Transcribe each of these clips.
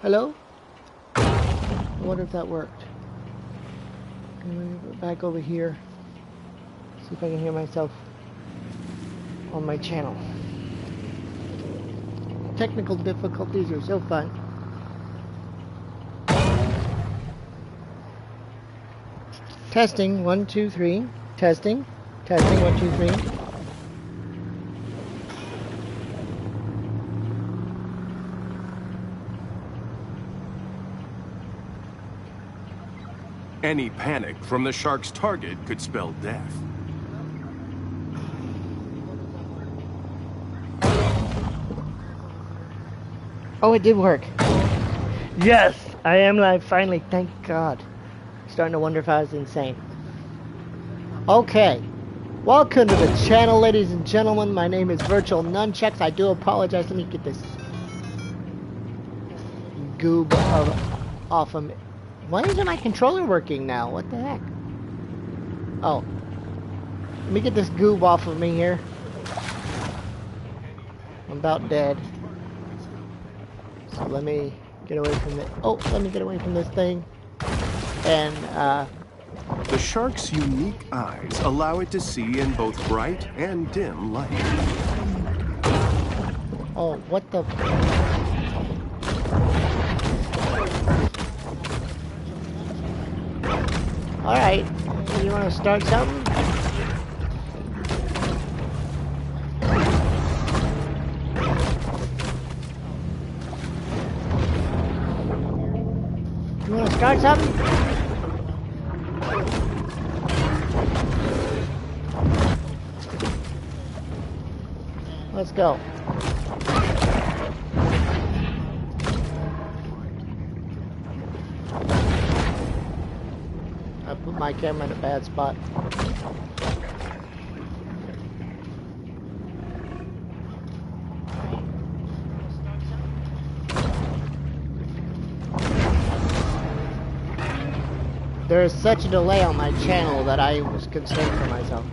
Hello? I wonder if that worked. I'm going to go back over here. See if I can hear myself on my channel. Technical difficulties are so fun. Testing, 1, 2, 3. Testing. Testing, 1, 2, 3. Any panic from the shark's target could spell death. Oh, it did work. Yes, I am live finally, thank God. Starting to wonder if I was insane. Okay, welcome to the channel, ladies and gentlemen. My name is Virtual Nunchucks. I do apologize. Let me get this goob off of me. Why isn't my controller working now? What the heck? Oh, let me get this goob off of me here. I'm about dead. So let me get away from it. Oh, let me get away from this thing. And, The shark's unique eyes allow it to see in both bright and dim light. oh, what the... Alright, you want to start something? You want to start something? Let's go. I put my camera in a bad spot. There is such a delay on my channel that I was concerned for myself.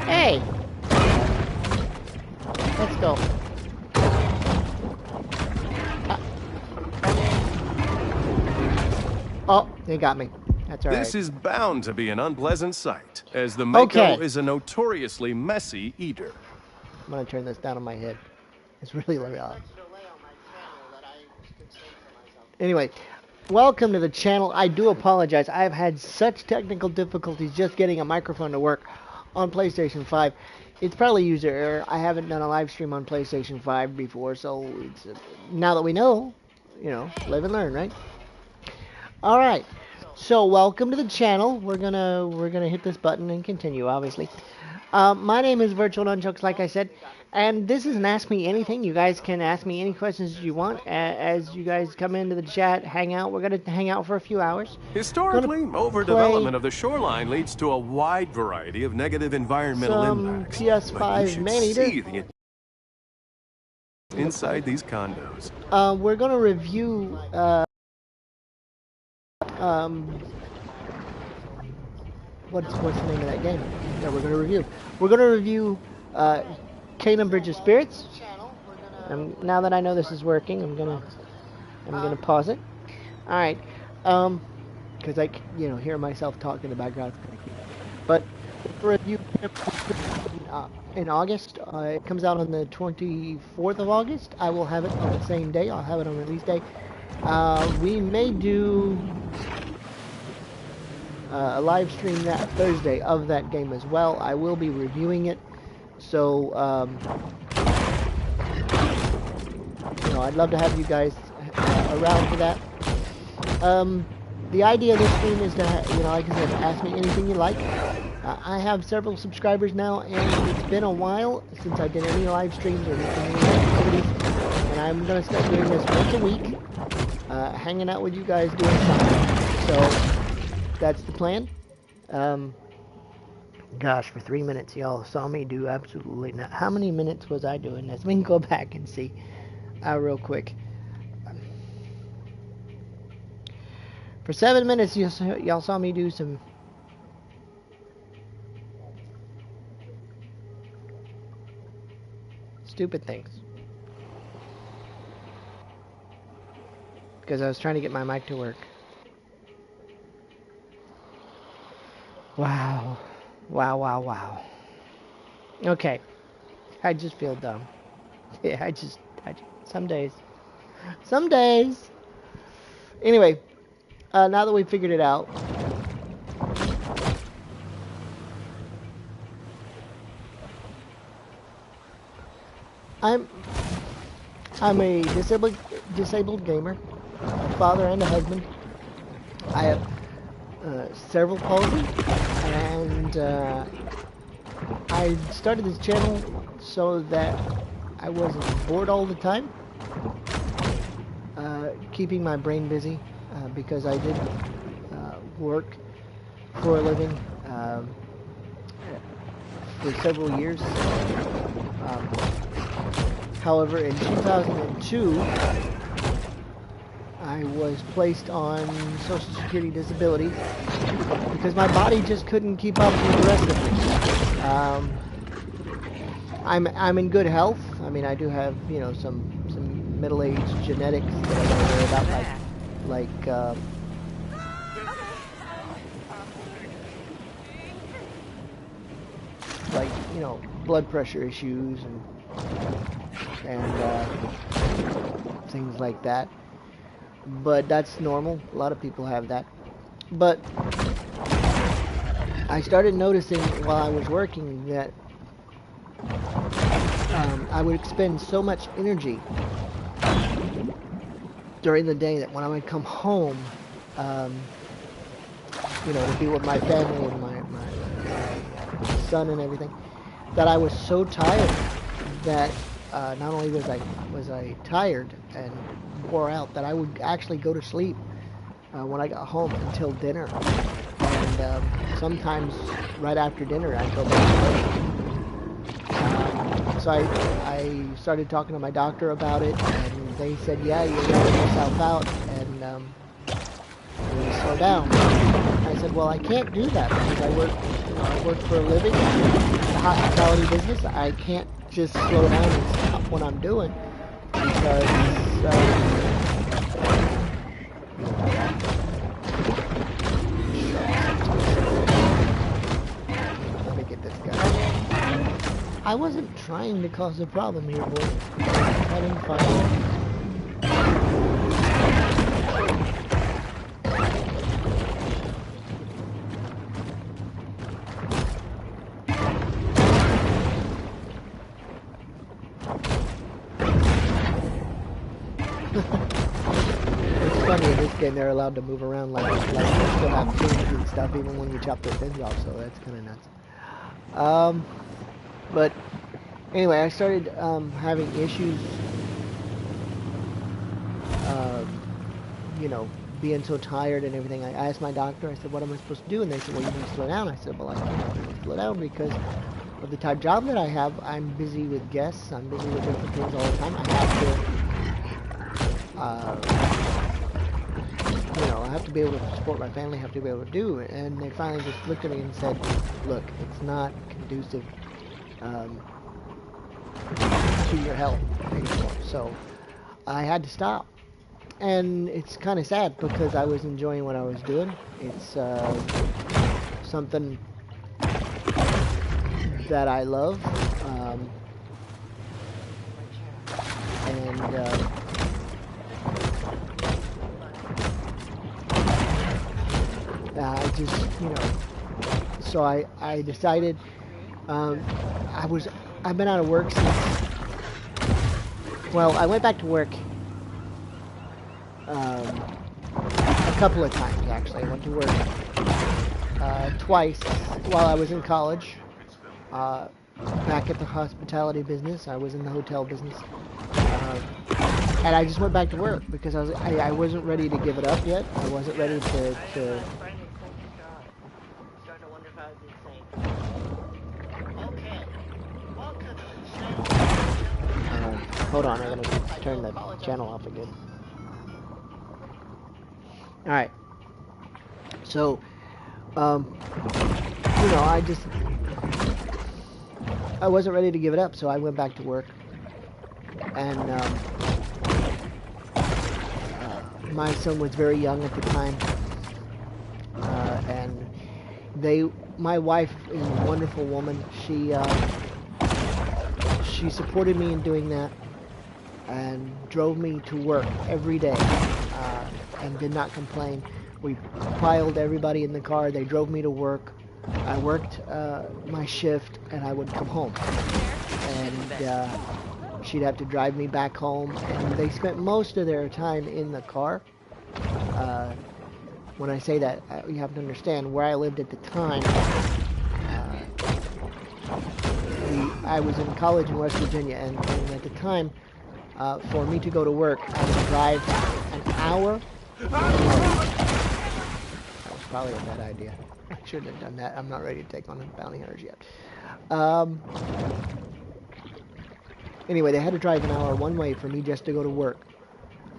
Hey! Let's go. Oh, they got me. That's all right. This is bound to be an unpleasant sight, as the Mako is a notoriously messy eater. I'm gonna turn this down on my head. It's really loud. Anyway, welcome to the channel. I do apologize. I've had such technical difficulties just getting a microphone to work on PlayStation 5. It's probably user error. I haven't done a live stream on PlayStation 5 before, so it's now that we know, you know, live and learn, right? All right. So welcome to the channel. We're gonna hit this button and continue, obviously. My name is Virtual Nunchucks, like I said, and this is an Ask Me Anything. You guys can ask me any questions you want as you guys come into the chat, hang out. We're gonna hang out for a few hours. Historically, overdevelopment of the shoreline leads to a wide variety of negative environmental impacts. PS5 Maneater. Inside these condos. We're gonna review. What's the name of that game that we're gonna review? We're gonna review Kingdom Bridge of Spirits. Now that I know this is working, I'm gonna pause it. All right, because I hear myself talk in the background. But review in August. It comes out on the 24th of August. I will have it on the same day. I'll have it on release day. We may do a live stream that Thursday of that game as well. I will be reviewing it, so I'd love to have you guys around for that. The idea of this stream is to, like I said, ask me anything you like. I have several subscribers now, and it's been a while since I did any live streams or any activities, and I'm going to start doing this once a week, hanging out with you guys doing something. So that's the plan. Gosh, for 3 minutes y'all saw me do absolutely not. How many minutes was I doing this? We can go back and see real quick. For 7 minutes, y'all saw me do some stupid things. Because I was trying to get my mic to work. Wow. Wow, wow, wow. Okay. I just feel dumb. Yeah, I just some days. Some days. Anyway, now that we figured it out, I'm a disabled gamer, a father and a husband. I have cerebral palsy, and I started this channel so that I wasn't bored all the time, keeping my brain busy, because I did work for a living for several years. However, in 2002, I was placed on Social Security disability because my body just couldn't keep up with the rest of me. I'm in good health. I mean, I do have, you know, some middle-aged genetics that I don't worry about, like you know, blood pressure issues and things like that. But that's normal. A lot of people have that. But I started noticing while I was working that I would expend so much energy during the day that when I would come home, you know, to be with my family and my son and everything, that I was so tired that not only was I tired and wore out, that I would actually go to sleep when I got home until dinner, and sometimes right after dinner I'd go back to work. So I started talking to my doctor about it, and they said, yeah, you're wearing yourself out, and you need to slow down. I said, well, I can't do that because I work for a living in the hospitality business. I can't just slow down and stop what I'm doing because let me get this guy. I wasn't trying to cause a problem here, boy. I'm having fun. It's funny in this game they're allowed to move around like they still have fins and stuff even when you chop their fins off, so that's kind of nuts. But anyway, I started having issues, you know, being so tired and everything. I asked my doctor, I said, what am I supposed to do? And they said, well, you need to slow down. I said, well, I can't really slow down because of the type of job that I have. I'm busy with guests. I'm busy with different things all the time. I have to, you know, I have to be able to support my family. I have to be able to do it. And they finally just looked at me and said, look, it's not conducive to your health anymore. So I had to stop. And it's kind of sad because I was enjoying what I was doing. It's something that I love. And I just, you know, so I decided, I've been out of work since, well, I went back to work a couple of times, actually. I went to work twice while I was in college, back at the hospitality business. I was in the hotel business, and I just went back to work because I wasn't ready to give it up yet. I wasn't ready to hold on, I'm gonna turn the channel off again. Alright, So, you know, I wasn't ready to give it up, so I went back to work. And my son was very young at the time, and my wife is a wonderful woman. She supported me in doing that and drove me to work every day, and did not complain. We piled everybody in the car. They drove me to work. I worked my shift, and I would come home. And she'd have to drive me back home. And they spent most of their time in the car. When I say that, you have to understand where I lived at the time. I was in college in West Virginia, and at the time, for me to go to work, I would drive an hour. That was probably a bad idea. I shouldn't have done that. I'm not ready to take on bounty hunters yet. Anyway, they had to drive an hour one way for me just to go to work.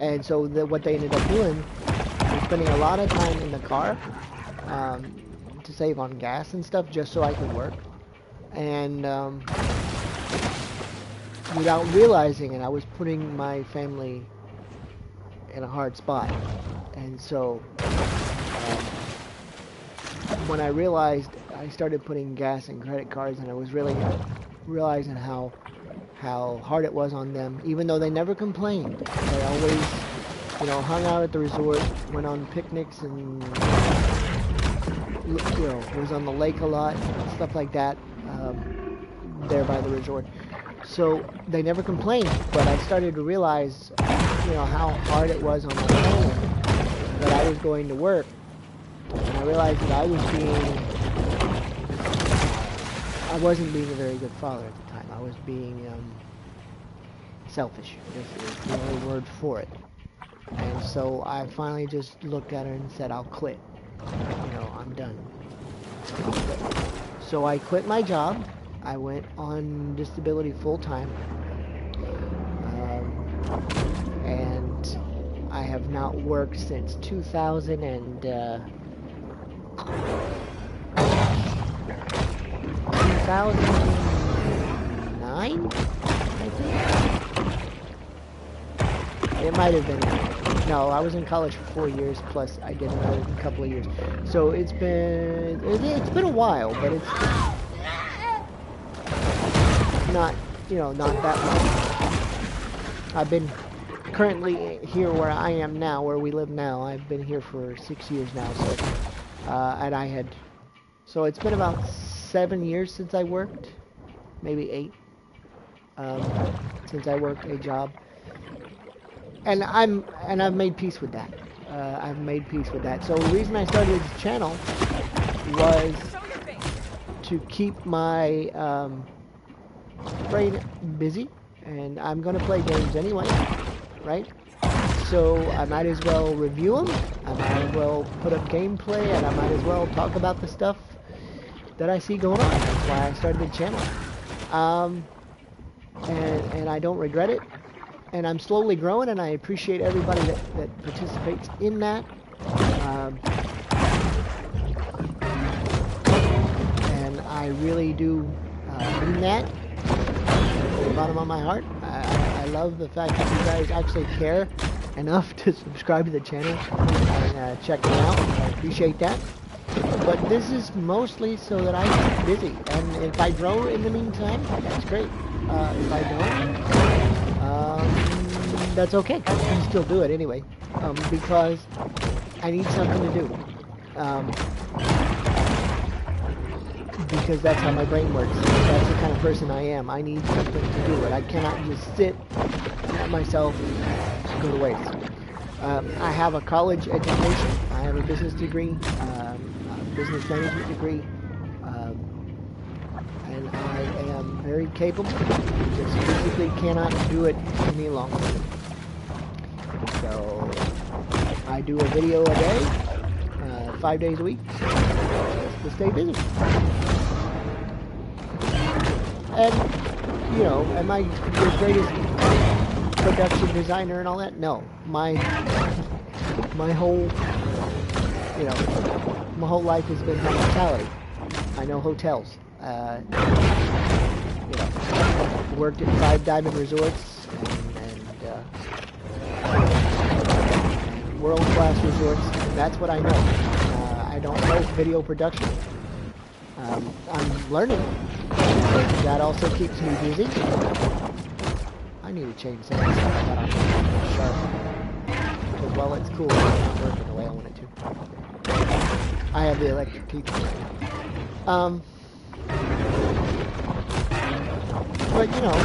And so what they ended up doing was spending a lot of time in the car to save on gas and stuff just so I could work. And without realizing it, I was putting my family in a hard spot. And so when I realized, I started putting gas in credit cards, and I was really realizing how hard it was on them, even though they never complained. They always, you know, hung out at the resort, went on picnics, and, you know, was on the lake a lot, stuff like that, there by the resort. So they never complained, but I started to realize, you know, how hard it was on my family, that I was going to work, and I realized that I wasn't being a very good father at the time. I was being selfish, is the only word for it. And so I finally just looked at her and said, I'll quit. You know, I'm done. So I quit my job. I went on disability full-time. And I have not worked since 2009, I think. It might have been. No, I was in college for 4 years, plus I did another couple of years. So it's been a while, but it's not, you know, not that long. I've been currently here where I am now, where we live now. I've been here for 6 years now, so so it's been about 7 years since I worked, maybe 8, since I worked a job. And I've made peace with that. I've made peace with that. So the reason I started this channel was to keep my brain busy, and I'm gonna play games anyway, right? So I might as well review them. I might as well put up gameplay, and I might as well talk about the stuff that I see going on. That's why I started the channel. And I don't regret it. And I'm slowly growing, and I appreciate everybody that participates in that. And I really do mean that from the bottom of my heart. I love the fact that you guys actually care enough to subscribe to the channel and check me out. I appreciate that. But this is mostly so that I keep busy. And if I grow in the meantime, that's great. If I don't, that's okay. I can still do it anyway, because I need something to do. Because that's how my brain works. That's the kind of person I am. I need something to do. I cannot just sit and let myself go to waste. I have a college education. I have a business degree, a business management degree, and I am very capable. Just physically cannot do it any longer. So I do a video a day, 5 days a week, just to stay busy. And, you know, am I the greatest production designer and all that? No. My whole, you you know, my whole life has been hospitality. I know hotels. You know, worked at 5 Diamond Resorts and world-class resorts. That's what I know. I don't know video production. I'm learning. But that also keeps me busy. I need to change some of the stuff I got on sharp. Because while it's cool, it's not working the way I want it to. I have the electric teeth right now. But you know,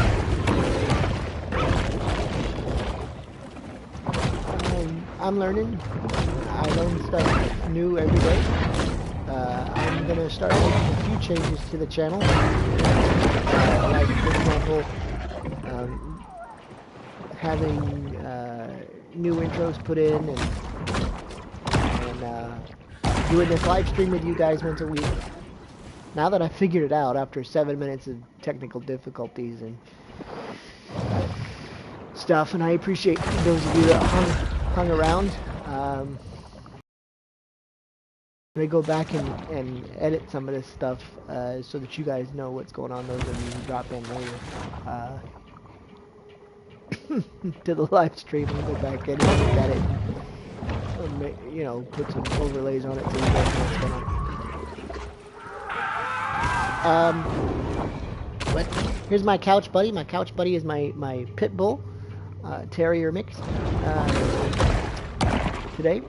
I'm learning. I learn stuff new every day. I'm gonna start making a few changes to the channel. Like for example, having new intros put in and doing this live stream with you guys once a week. Now that I figured it out after 7 minutes of technical difficulties and stuff, and I appreciate those of you that hung around. I'm gonna go back and edit some of this stuff so that you guys know what's going on, those of you who drop in later to the live stream. I'll go back and look at it, you know, put some overlays on it so you guys know what's going on. But here's my couch buddy. My couch buddy is my pit bull terrier mix today.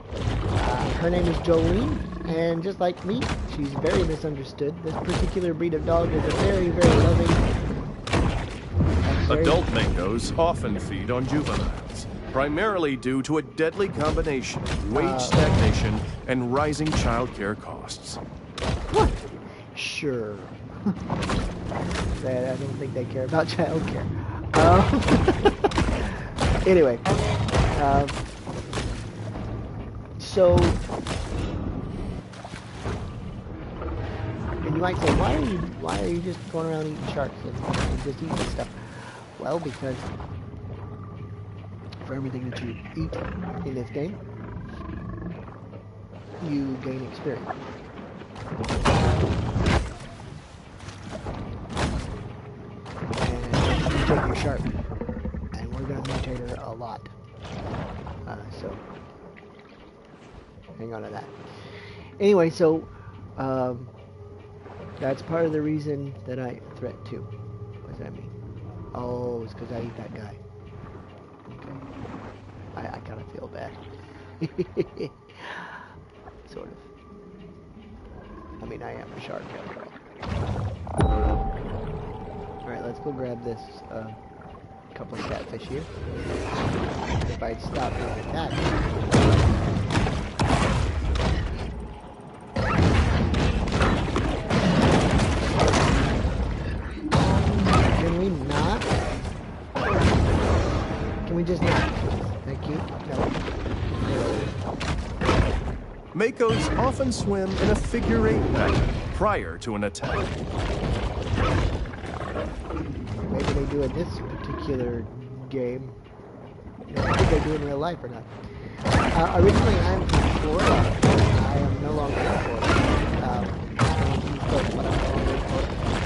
Her name is Jolene, and just like me, she's very misunderstood. This particular breed of dog is a very, very loving. Adult mangos often feed on juveniles, primarily due to a deadly combination of wage stagnation and rising childcare costs. What? Sure. I don't think they care about childcare. Anyway, so, and you might say, why are you just going around eating sharks and just eating stuff? Well, because for everything that you eat in this game, you gain experience. Take your shark, and we're going to mutate her a lot. So, hang on to that. Anyway, so, that's part of the reason that I threat 2. What does that mean? Oh, it's because I eat that guy. Okay. I kind of feel bad. Sort of. I mean, I am a shark after all. Alright, let's go grab this couple of catfish here. If I'd stop being attacked. Can we not? Can we just not? Thank you. No. Makos often swim in a figure-8 pattern prior to an attack. Maybe they do in this particular game. I think they do in real life or not. Originally, I'm from Florida. I am no longer in Florida.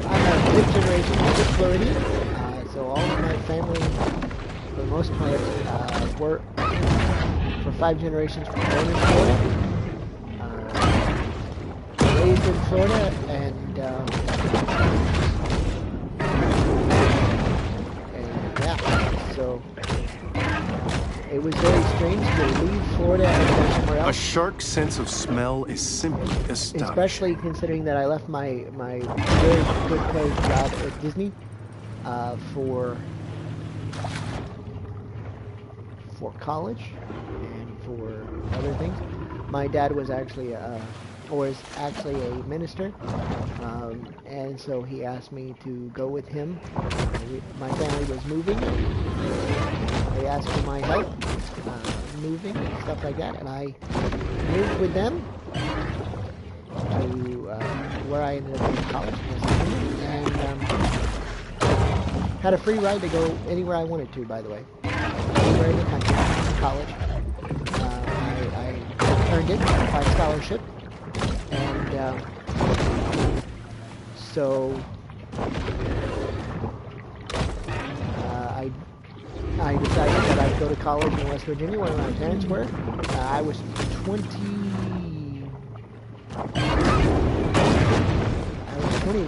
I'm a 5th generation Floridian. So all of my family, for the most part, were for 5 generations born in Florida. Raised in Florida, and yeah, so it was very strange to leave Florida and go somewhere else. A shark's sense of smell is simply astonishing. Especially considering that I left my very good paid job at Disney for college and for other things. My dad was actually a minister, and so he asked me to go with him. My family was moving. They asked for my help moving and stuff like that, and I moved with them to where I ended up in college, and had a free ride to go anywhere I wanted to, by the way. Anywhere in the country, college. I earned earned it by scholarship, and so I decided that I'd go to college in West Virginia where my parents were. I was 21.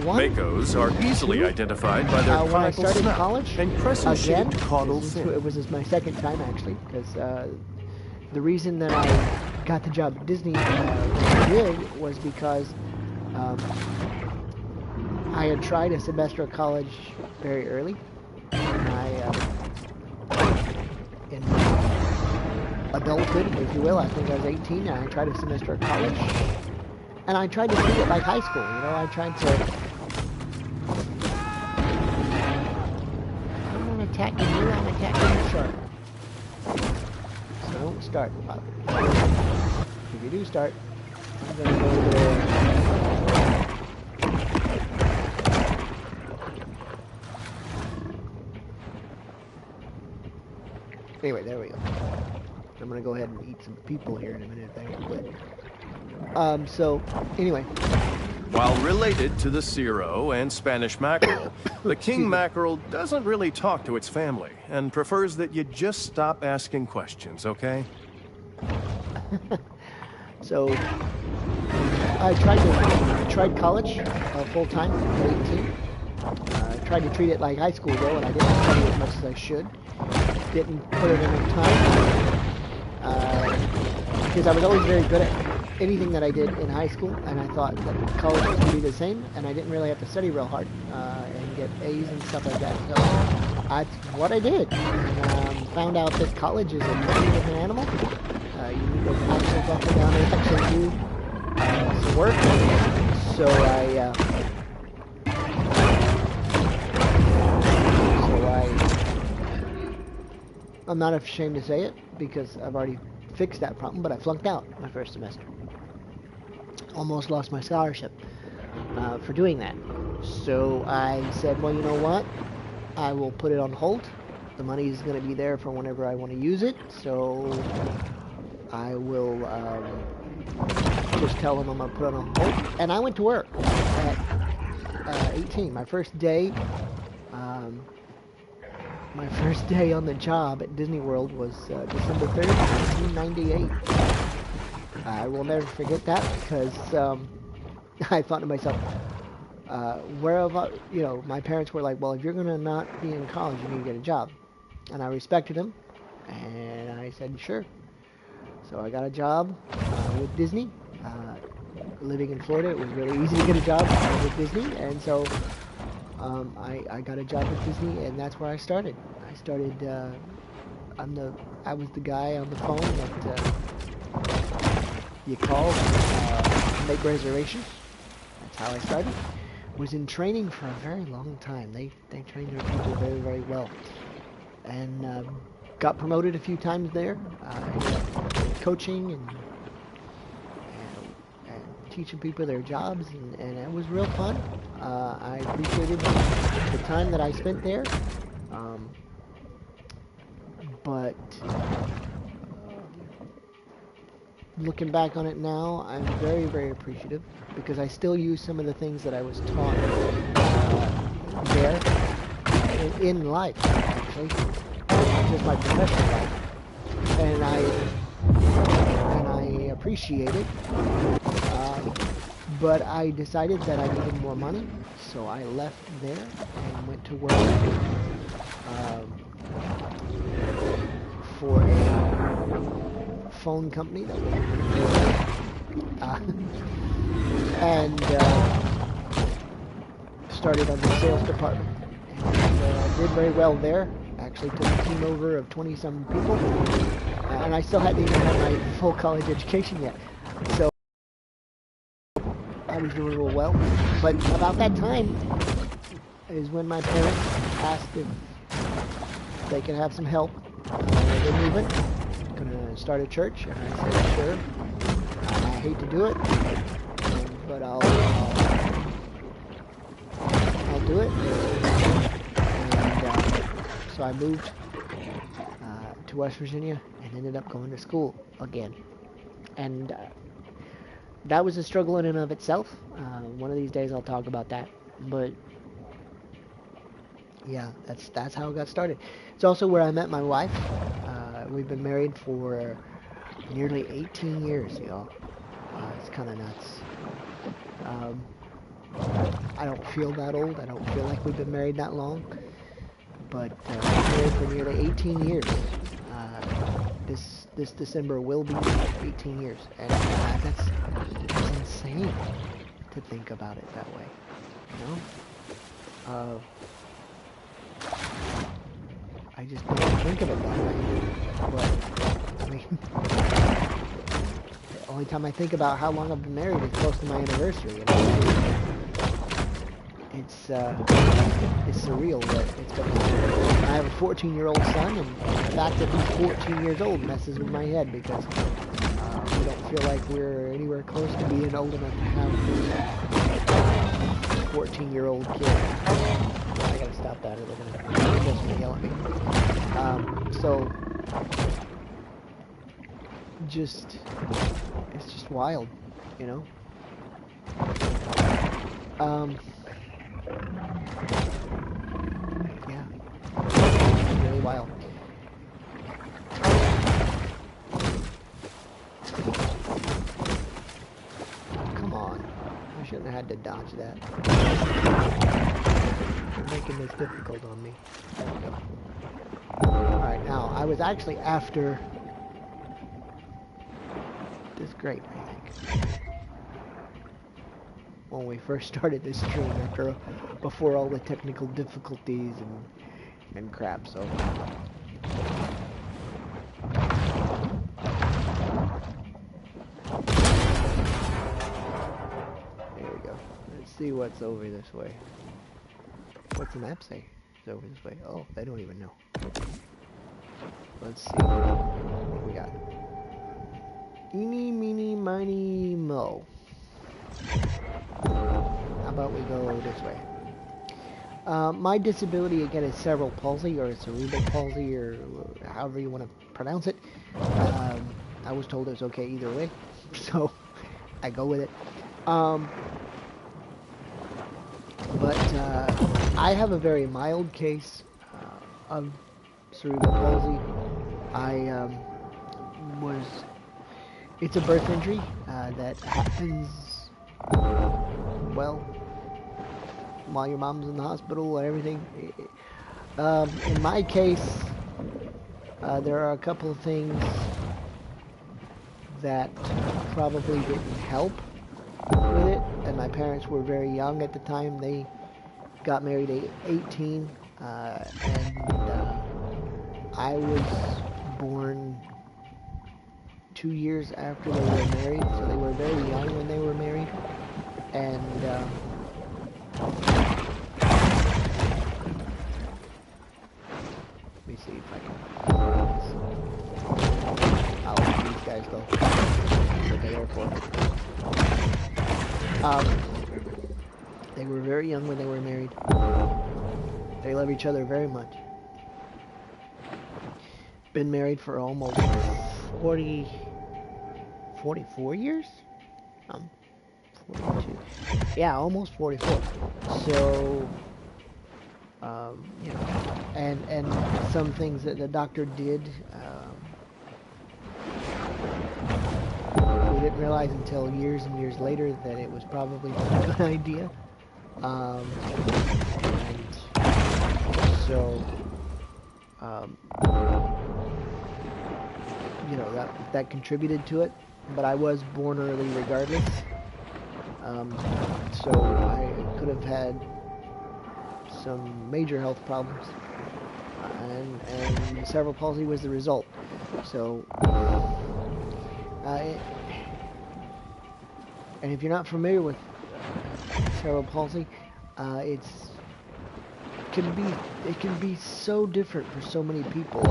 Makos are easily identified by their when I conical started snout college, and crescent-shaped caudal fin. it was my second time actually, because the reason that I got the job at Disney when I did was because I had tried a semester of college very early. In adulthood, if you will, I think I was 18, and I tried a semester of college. And I tried to treat it like high school, you know, I tried to... I'm not attacking you, I'm attacking the shark. So don't start, Father. If you do start, I'm gonna go there. Anyway, there we go. I'm gonna go ahead and eat some people here in a minute if I can quit. So, anyway. While related to the Cero and Spanish mackerel, the king mackerel doesn't really talk to its family and prefers that you just stop asking questions, okay? So, I tried college full-time at 18. I tried to treat it like high school, though, and I didn't study as much as I should. Didn't put in enough time. Because I was always very good at anything that I did in high school, and I thought that college was going to be the same, and I didn't really have to study real hard and get A's and stuff like that. So that's what I did. And found out that college is a totally different animal. You need to actually buckle down and actually do some work. So I'm not ashamed to say it because I've already fixed that problem, but I flunked out my first semester. Almost lost my scholarship for doing that. So I said, well, you know what? I will put it on hold. The money is going to be there for whenever I want to use it, so I will just tell them I'm going to put it on hold. And I went to work at 18. My first day on the job at Disney World was December 3rd, 1998. I will never forget that because I thought to myself, my parents were like, well, if you're going to not be in college, you need to get a job. And I respected them, and I said, sure. So I got a job with Disney. Living in Florida, it was really easy to get a job with Disney, and so I got a job with Disney, and that's where I started. I was the guy on the phone that you call to make reservations. That's how I started. Was in training for a very long time. They trained their people very, very well, and got promoted a few times there. Coaching and teaching people their jobs, and it was real fun. I appreciated the time that I spent there. But looking back on it now, I'm very, very appreciative because I still use some of the things that I was taught there in life, actually, not just my professional life, and I appreciate it. But I decided that I needed more money, so I left there and went to work for a phone company that was and started on the sales department. And did very well there. Actually took a team over of 20-some people, and I still hadn't even had my full college education yet. So I was doing real well. But about that time is when my parents asked if they could have some help. They're moving, gonna start a church, and I said sure. I hate to do it, but I'll do it. And so I moved to West Virginia and ended up going to school again. And that was a struggle in and of itself. One of these days I'll talk about that. But yeah, that's how it got started. It's also where I met my wife. We've been married for nearly 18 years, y'all. It's kind of nuts. Um, I don't feel that old. I don't feel like we've been married that long. But married for nearly 18 years. This December will be 18 years, and that's insane to think about it that way. You know, I just don't think of it that way. But I mean, the only time I think about how long I've been married is close to my anniversary. You know? It's surreal that it's been. I have a 14-year-old son, and the fact that he's 14 years old messes with my head because we don't feel like we're anywhere close to being old enough to have a 14-year-old kid. I gotta stop that, or they're gonna yell at me. So, it's just wild, you know. Yeah, it's really wild. Come on, I shouldn't have had to dodge that. You're making this difficult on me. There we go. Alright, now, I was actually after this grate, I think, when we first started this stream, before all the technical difficulties and crap. So there we go. Let's see what's over this way. What's the map say? It's over this way. Oh, they don't even know. Let's see what we got. Eeny, meeny, miny, mo. How about we go this way? My disability, again, is cerebral palsy, or cerebral palsy, or however you want to pronounce it. I was told it was okay either way, so I go with it. But I have a very mild case of cerebral palsy. It's a birth injury that happens, well, while your mom's in the hospital and everything. In my case, there are a couple of things that probably didn't help with it, and my parents were very young at the time. They got married at 18, and I was born 2 years after they were married, so they were very young when they were married. And let me see if I can. I'll let these guys go. At the airport. They were very young when they were married. They love each other very much. Been married for almost 44 years? 42. Yeah, almost 44. So, you know, and some things that the doctor did, we didn't realize until years and years later that it was probably not a good idea. And so, you know, that contributed to it, but I was born early regardless. So I could have had some major health problems, and cerebral palsy was the result. So, and if you're not familiar with cerebral palsy, it can be so different for so many people.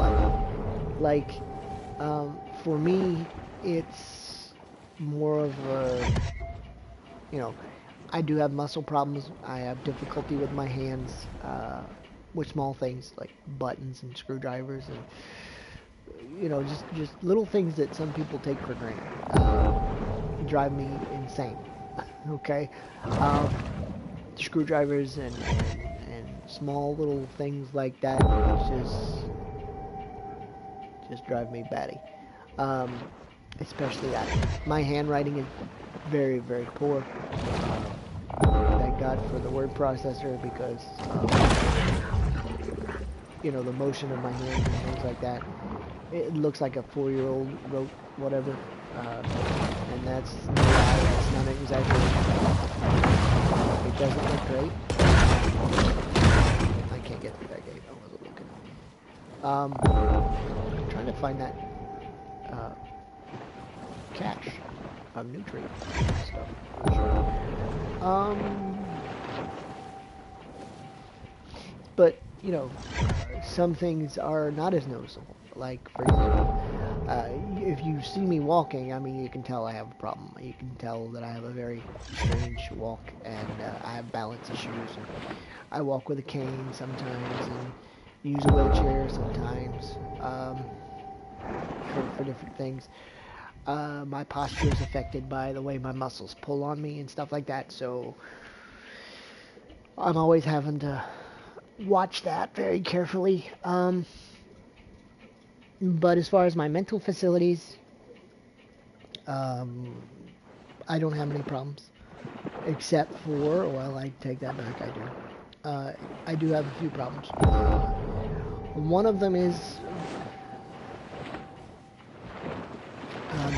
For me, it's more of a, you know, I do have muscle problems. I have difficulty with my hands, with small things like buttons and screwdrivers, and you know, just little things that some people take for granted. drive me insane. Okay, screwdrivers and small little things like that just drive me batty. Especially that. My handwriting is very, very poor. Thank God for the word processor because, you know, the motion of my hands and things like that. It looks like a 4-year-old wrote whatever. And that's no lie, that's not an exaggeration. It doesn't look great. I can't get through that gate. I wasn't looking. I'm trying to find that cache of nutrient stuff. But you know, some things are not as noticeable. Like, for example, if you see me walking, I mean, you can tell I have a problem. You can tell that I have a very strange walk, and I have balance issues. And I walk with a cane sometimes, and use a wheelchair sometimes for different things. My posture is affected by the way my muscles pull on me and stuff like that. So I'm always having to watch that very carefully. But as far as my mental facilities, I don't have any problems. Except for, well, I take that back, I do. I do have a few problems. One of them is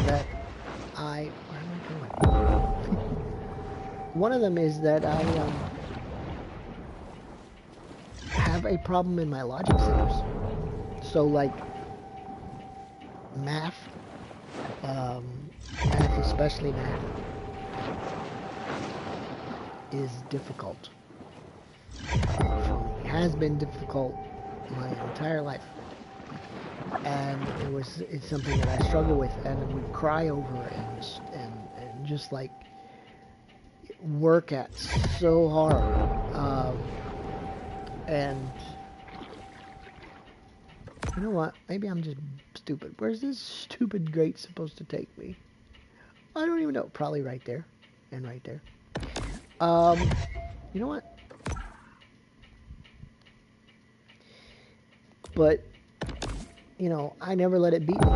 that where am I going? One of them is that I have a problem in my logic centers. So, like, math, especially math, is difficult for me. Has been difficult my entire life, and it's something that I struggle with and would cry over and just like work at so hard, and you know what? Maybe I'm just stupid. Where's this stupid grate supposed to take me? I don't even know. Probably right there. And right there. You know what? But, you know, I never let it beat me.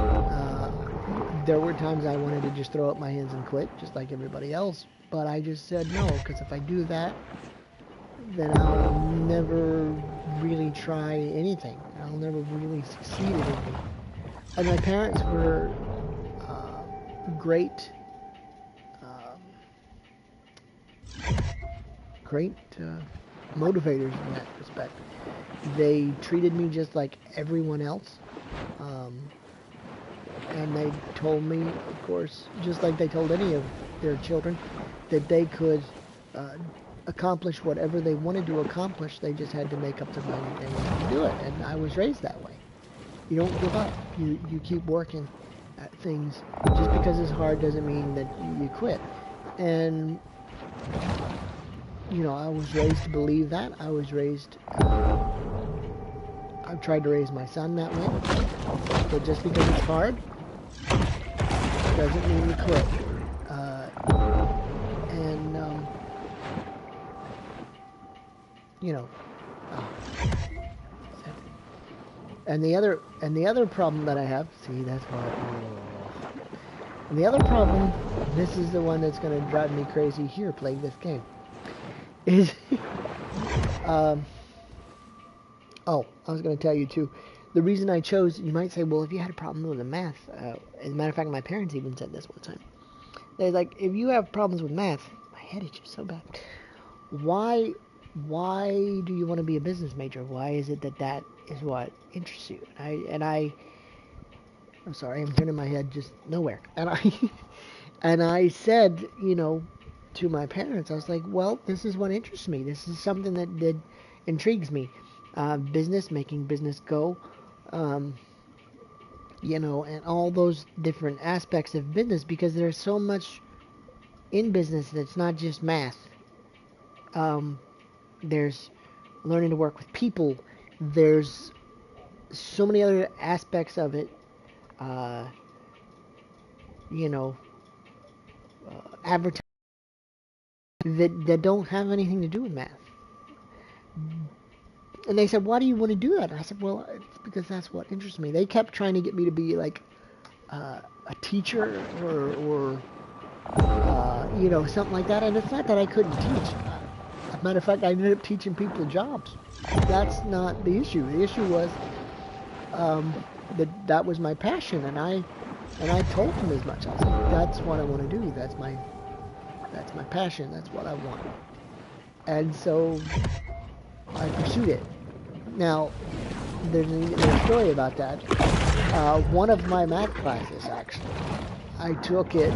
There were times I wanted to just throw up my hands and quit, just like everybody else. But I just said no, because if I do that, then I'll never really try anything. I'll never really succeed at anything. And my parents were great motivators in that respect. They treated me just like everyone else. And they told me, of course, just like they told any of their children, that they could accomplish whatever they wanted to accomplish. They just had to make up their mind and do it. And I was raised that way. You don't give up. You keep working at things. Just because it's hard doesn't mean that you quit. And you know, I was raised to believe that. I was raised. I've tried to raise my son that way. But just because it's hard doesn't mean you quit. You know, and the other problem that I have, see, that's why. And the other problem, this is the one that's going to drive me crazy here playing this game, is, oh, I was going to tell you too, the reason I chose, you might say, well, if you had a problem with the math, as a matter of fact, my parents even said this one time. They're like, if you have problems with math, my head is just so bad, why do you want to be a business major? Why is it that is what interests you? I'm sorry, I'm turning my head just nowhere. And I said, you know, to my parents, I was like, well, this is what interests me. This is something that intrigues me. Business, making business go, you know, and all those different aspects of business, because there's so much in business that's not just math. There's learning to work with people. There's so many other aspects of it. You know, advertising that don't have anything to do with math. And they said, why do you want to do that? And I said, well, it's because that's what interests me. They kept trying to get me to be like a teacher or you know, something like that. And it's not that I couldn't teach. As a matter of fact, I ended up teaching people jobs. That's not the issue. The issue was that was my passion, and I told them as much. I was like, that's what I want to do. That's my passion. That's what I want. And so I pursued it. Now, there's a story about that. One of my math classes, actually, I took it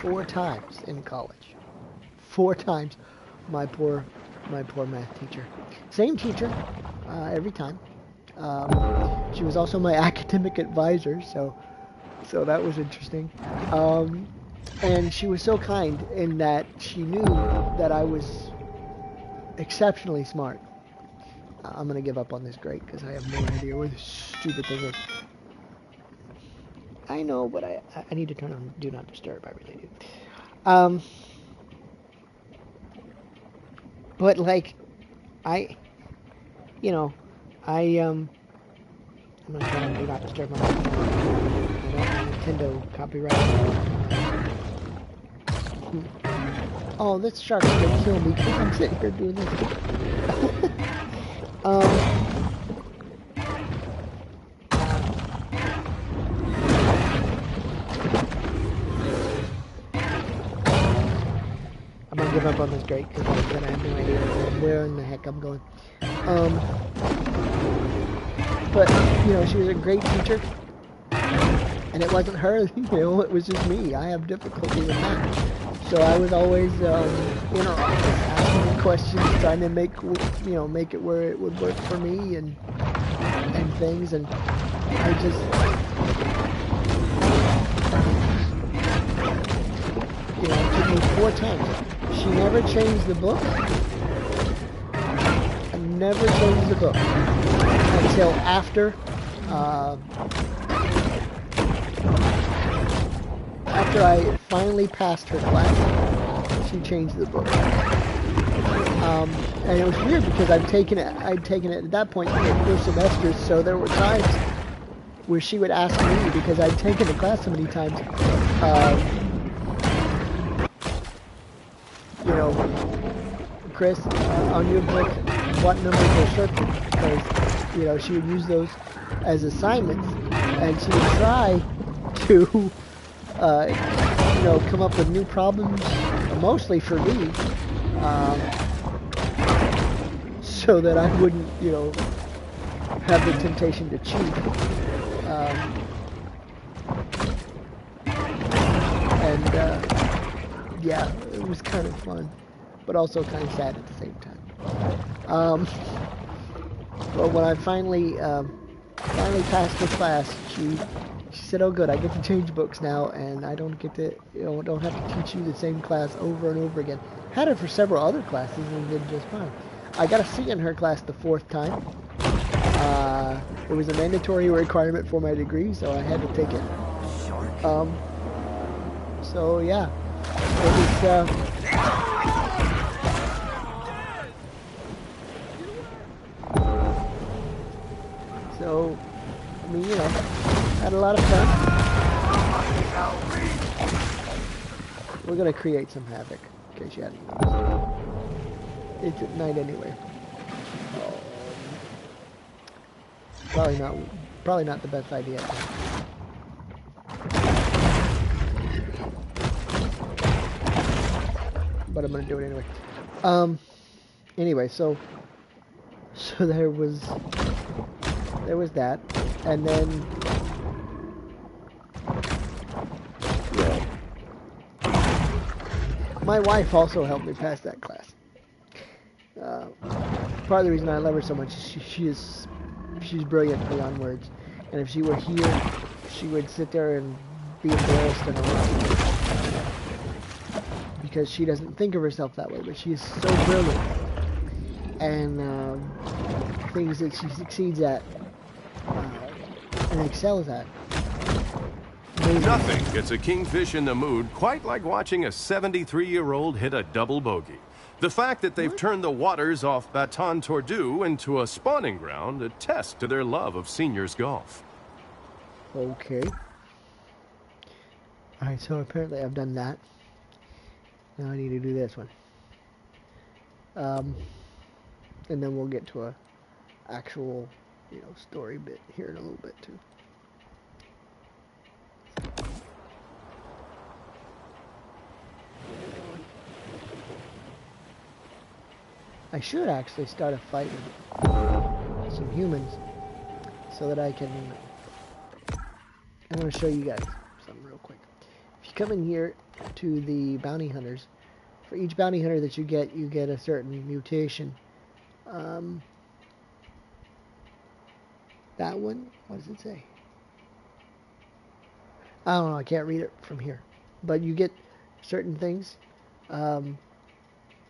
4 times in college. 4 times. My poor math teacher. Same teacher every time. She was also my academic advisor, so that was interesting. And she was so kind in that she knew that I was exceptionally smart. I'm going to give up on this grate because I have no idea where this stupid thing is. I know, but I need to turn on Do Not Disturb. I really do. But like, I'm going to turn on Do Not Disturb my phone. I don't have Nintendo copyright. Oh, this shark's gonna kill me because I'm sitting here doing this. I'm gonna give up on this grate because I have no idea where in the heck I'm going. But she was a great teacher, and it wasn't her. It was just me. I have difficulty with that. So I was always in her office asking questions, trying to make it where it would work for me and things, and I just it took me 4 times. She never changed the book. I never changed the book until after I finally passed her class. She changed the book. And it was weird because I'd taken it at that point in the first semester, so there were times where she would ask me, because I'd taken the class so many times, Chris, on your book, what numbers are circled? Because, she would use those as assignments, and she would try to come up with new problems, mostly for me, so that I wouldn't, have the temptation to cheat. Yeah, it was kind of fun, but also kind of sad at the same time. But when I finally passed the class, she said, "Oh, good, I get to change books now, and I don't get to, don't have to teach you the same class over and over again." Had it for several other classes and did just fine. I got a C in her class the 4th time. It was a mandatory requirement for my degree, so I had to take it. So yeah, it was. So, I mean, had a lot of fun. We're gonna create some havoc, in case you hadn't noticed. It's at night anyway. Probably not the best idea. But I'm gonna do it anyway. Anyway, so there was that, and then my wife also helped me pass that class. Part of the reason I love her so much is she's brilliant beyond words, and if she were here, she would sit there and be embarrassed and all, because she doesn't think of herself that way, but she is so brilliant, and things that she succeeds at and excels at Nothing gets a kingfish in the mood quite like watching a 73-year-old hit a double bogey. The fact that they've turned the waters off Baton Tordu into a spawning ground attests to their love of seniors golf. Okay. Alright, so apparently I've done that. Now I need to do this one. And then we'll get to a actual, story bit here in a little bit too. I should actually start a fight with some humans so that I can... I'm going to show you guys something real quick. If you come in here to the bounty hunters, for each bounty hunter that you get a certain mutation. That one, what does it say? I don't know, I can't read it from here. But you get certain things.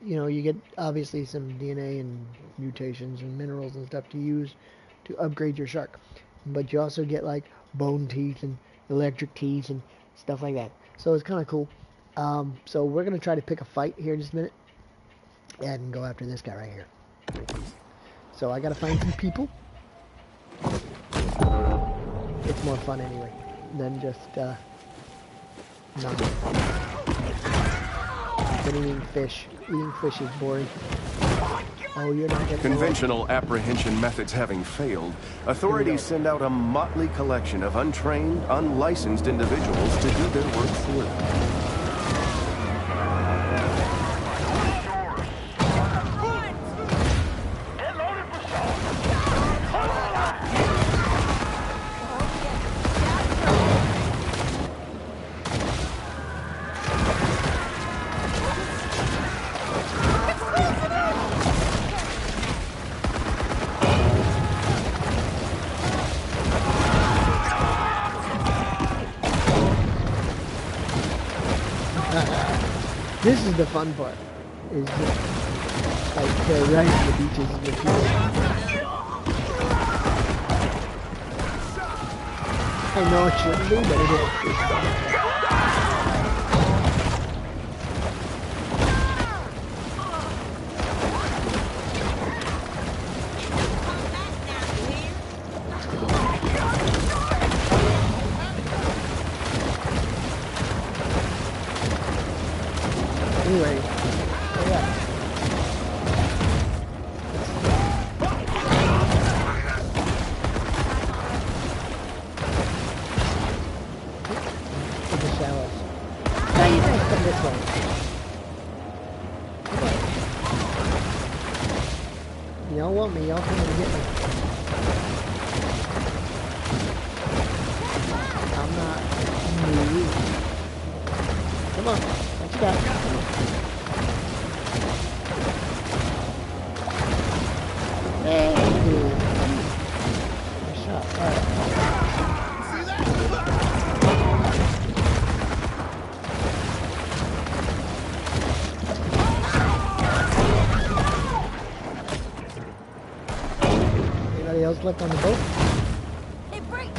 You get obviously some DNA and mutations and minerals and stuff to use to upgrade your shark. But you also get like bone teeth and electric teeth and stuff like that. So it's kind of cool. So we're going to try to pick a fight here in just a minute and go after this guy right here. So I got to find some people. It's more fun anyway than just eating fish. Eating fish is boring. Oh, you're not getting Conventional apprehension methods having failed, authorities send out a motley collection of untrained, unlicensed individuals to do their work for them. This is the fun part, is just like riding the beaches with people. I know it shouldn't be, but it is. It's fun. Anyway, so yeah. To the shallows. Now you guys come this way. Come on. Y'all want me, y'all come and get me. I'm not new. Come on. What you got? Come on. Hey! Nice shot. Alright. See that? Anybody else left on the boat? Hey, break!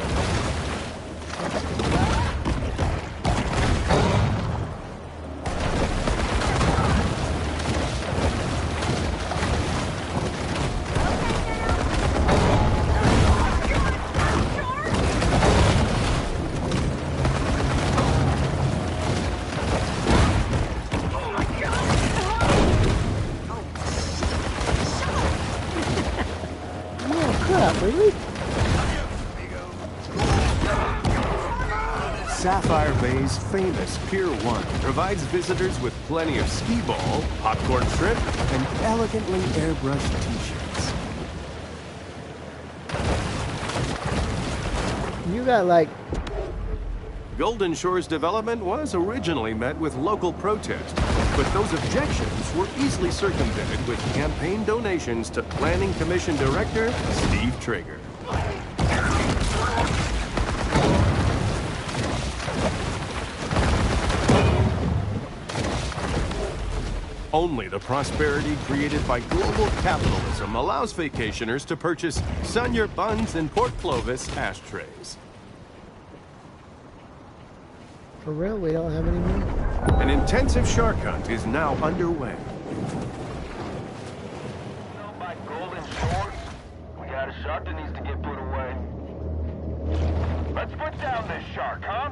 Really? Sapphire Bay's famous Pier 1 provides visitors with plenty of skee ball, popcorn shrimp, and elegantly airbrushed t-shirts. You got like... Golden Shore's development was originally met with local protest, but those objections were easily circumvented with campaign donations to Planning Commission Director Steve Traeger. Only the prosperity created by global capitalism allows vacationers to purchase Sun Your Buns and Port Clovis ashtrays. For real, we don't have any more? An intensive shark hunt is now underway. Know my golden shorts? We got a shark that needs to get put away. Let's put down this shark, huh?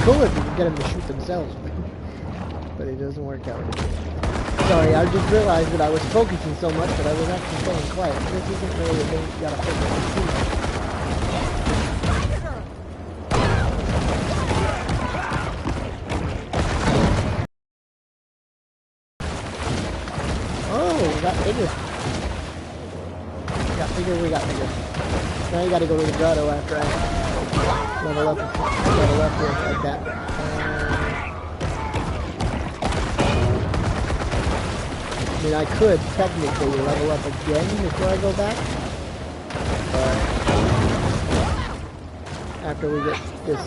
Cool if you can get them to shoot themselves, but it doesn't work out. Sorry, I just realized that I was focusing so much that I was actually staying quiet. This isn't really a game you gotta focus on too much. Oh, we got bigger. We got bigger. Now you gotta go to the grotto after I level up here like that. I mean, I could technically level up again before I go back, but after we get this.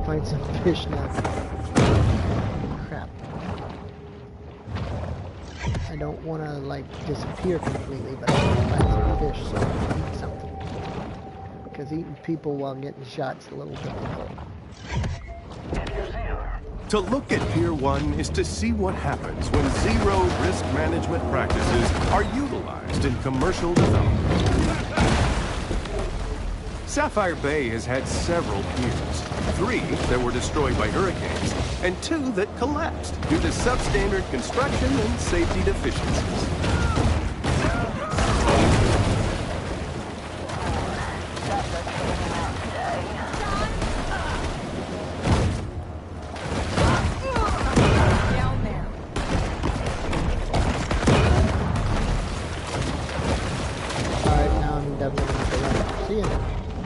Find some fish now. Crap. I don't want to like disappear completely, but I want to find some fish so I can eat something. Because eating people while getting shot's a little difficult. To look at Pier 1 is to see what happens when zero risk management practices are utilized in commercial development. Sapphire Bay has had several piers. 3 that were destroyed by hurricanes, and 2 that collapsed due to substandard construction and safety deficiencies. Alright, now I'm definitely going to see you.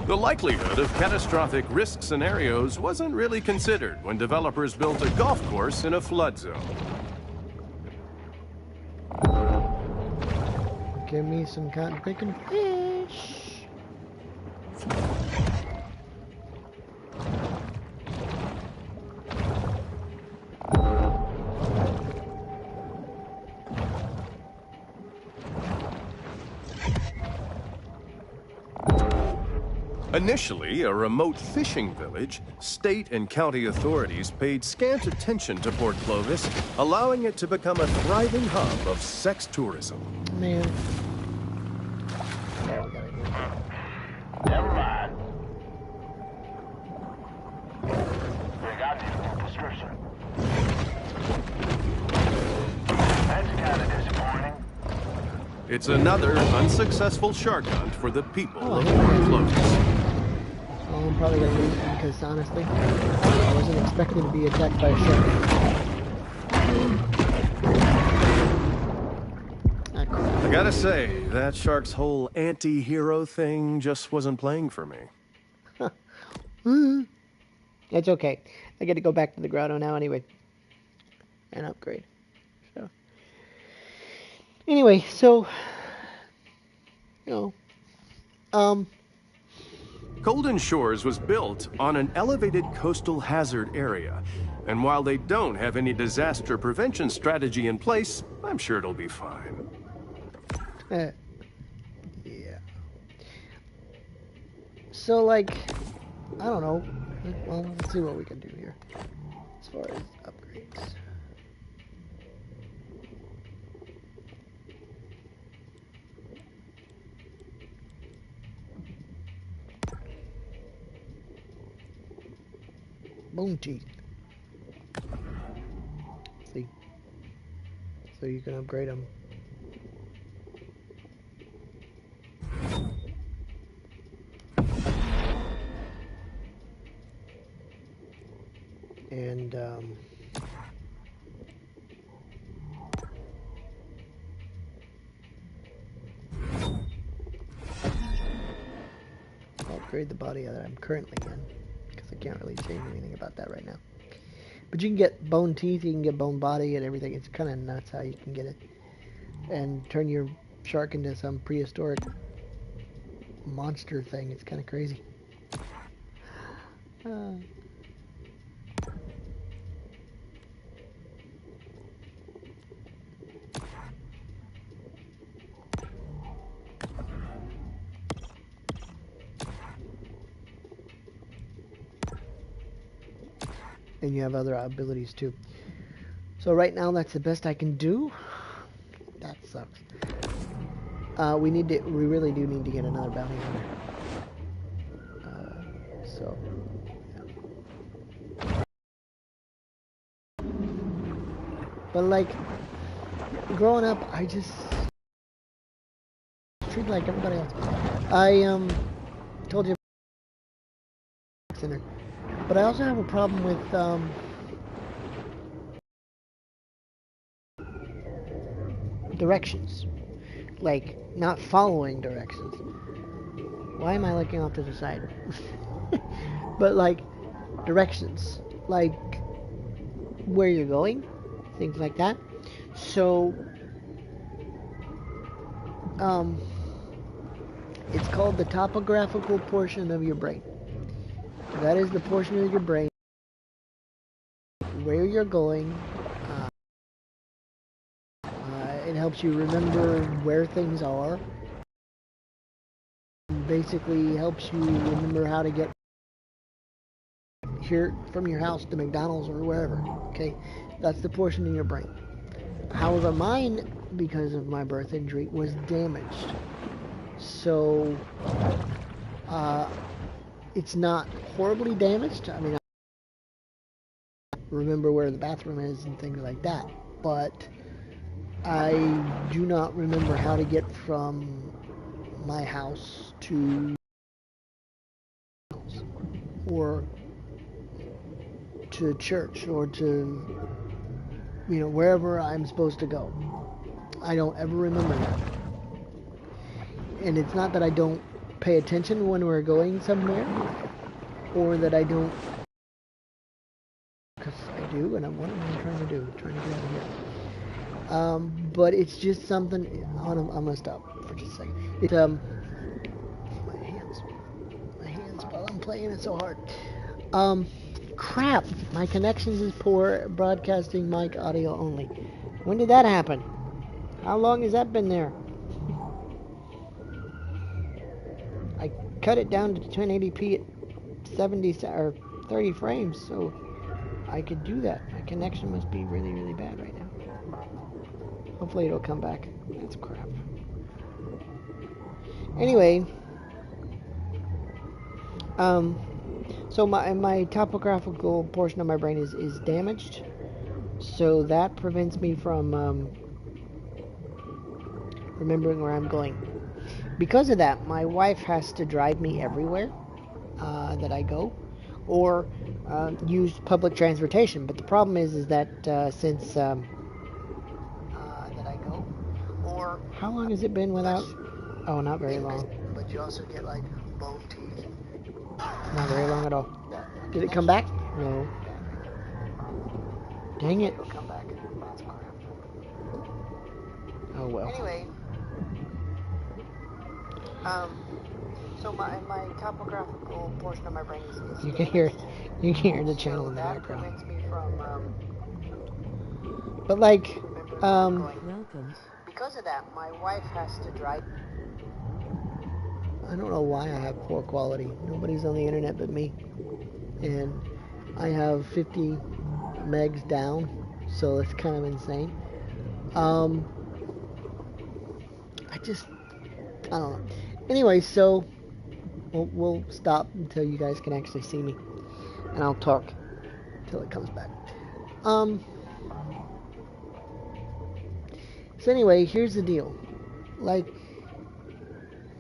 The likelihood of catastrophic risk scenarios wasn't really considered when developers built a golf course in a flood zone. Give me some cotton picking fish. Initially a remote fishing village, state and county authorities paid scant attention to Port Clovis, allowing it to become a thriving hub of sex tourism. Man. Never mind. Rick, I need a new prescription. That's kind of disappointing. It's another unsuccessful shark hunt for the people of Port Clovis. Well, I'm probably gonna lose because honestly, I wasn't expecting to be attacked by a shark. Ah, crap. Gotta say, that shark's whole anti-hero thing just wasn't playing for me. It's okay. I get to go back to the grotto now anyway. And upgrade. So. Anyway, so... You know... Golden Shores was built on an elevated coastal hazard area. And while they don't have any disaster prevention strategy in place, I'm sure it'll be fine. Yeah. So, like, I don't know. Well, let's see what we can do here as far as upgrades. Bone teeth. See, so you can upgrade them. And I'll upgrade the body that I'm currently in, because I can't really change anything about that right now. But you can get bone teeth, you can get bone body and everything. It's kind of nuts how you can get it. And turn your shark into some prehistoric monster thing. It's kind of crazy. And you have other abilities too. So right now that's the best I can do. That sucks. We really do need to get another bounty hunter. So yeah. But like growing up, I just treated like everybody else. I told you center. But I also have a problem with directions, like not following directions. Why am I looking off to the side? But like directions, like where you're going, things like that. So it's called the topographical portion of your brain. That is the portion of your brain where you're going. It helps you remember where things are. Basically helps you remember how to get here from your house to McDonald's or wherever. Okay, that's the portion in your brain. However, mine, because of my birth injury, was damaged. So it's not horribly damaged. I mean, I remember where the bathroom is and things like that, but I do not remember how to get from my house to or to church or to, you know, wherever I'm supposed to go. I don't ever remember that. And it's not that I don't pay attention when we're going somewhere, or that I don't, because I do, and what am I trying to do? Trying to get out of here. But it's just something. I'm gonna stop for just a second. It's my hands while I'm playing it so hard. Crap! My connections is poor. Broadcasting mic audio only. When did that happen? How long has that been there? I cut it down to 1080p at 70 or 30 frames, so I could do that. My connection must be really, really bad right now. Hopefully it'll come back. That's crap. Anyway, so my topographical portion of my brain is damaged, so that prevents me from remembering where I'm going. Because of that, my wife has to drive me everywhere that I go, or use public transportation. But the problem is that since that I go, or How long has it been without? Oh, not very long. But you also get like bone teeth. Not very long at all. Did it come back? No. Dang it. It'll come back. That's crap. Oh well. Anyway, so my topographical portion of my brain is You can hear the channel in the that background. prevents me from But like, Welcome. because of that, my wife has to drive. I don't know why I have poor quality. Nobody's on the internet but me, and I have 50 megs down, so it's kind of insane. I don't know. Anyway, so we'll stop until you guys can actually see me, and I'll talk until it comes back. So anyway, here's the deal. Like,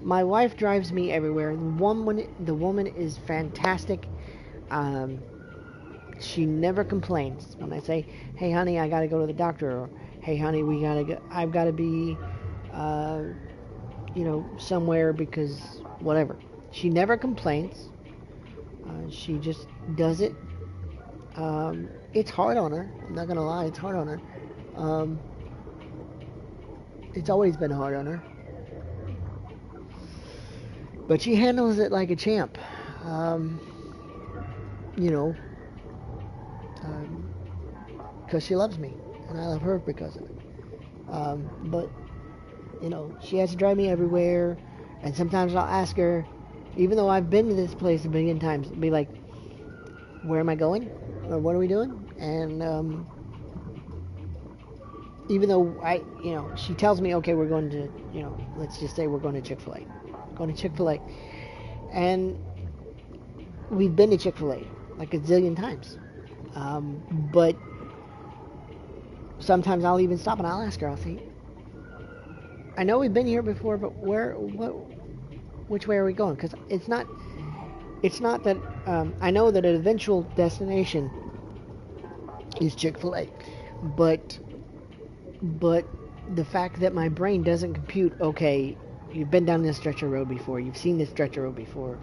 my wife drives me everywhere. The woman is fantastic. She never complains when I say, "Hey, honey, I gotta go to the doctor," or "Hey, honey, I've gotta be, somewhere because whatever." She never complains. She just does it. It's hard on her. I'm not gonna lie, it's hard on her. It's always been hard on her. But she handles it like a champ. Because she loves me, and I love her because of it. But, she has to drive me everywhere, and sometimes I'll ask her, even though I've been to this place a billion times, be like, where am I going? Or what are we doing? And, even though she tells me, okay, we're going to, let's just say we're going to Chick-fil-A. Going to Chick-fil-A. And we've been to Chick-fil-A like a zillion times. But sometimes I'll even stop and I'll ask her, I'll say, I know we've been here before, but which way are we going? Because it's not that, I know that an eventual destination is Chick-fil-A, but the fact that my brain doesn't compute, okay, you've been down this stretch of road before, you've seen this stretch of road before,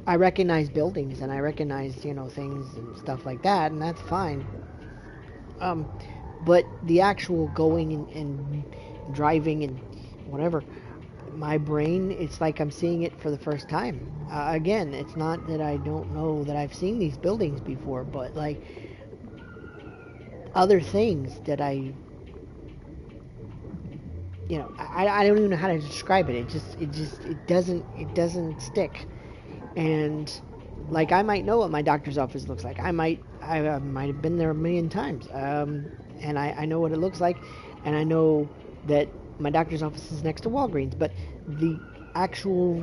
I recognize buildings and I recognize, things and stuff like that, and that's fine. But the actual going and driving and whatever, my brain, it's like I'm seeing it for the first time. Again, it's not that I don't know that I've seen these buildings before, but like other things that I don't even know how to describe it. It doesn't stick. And like I might know what my doctor's office looks like. I might have been there a million times. And I know what it looks like, and I know that my doctor's office is next to Walgreens, but the actual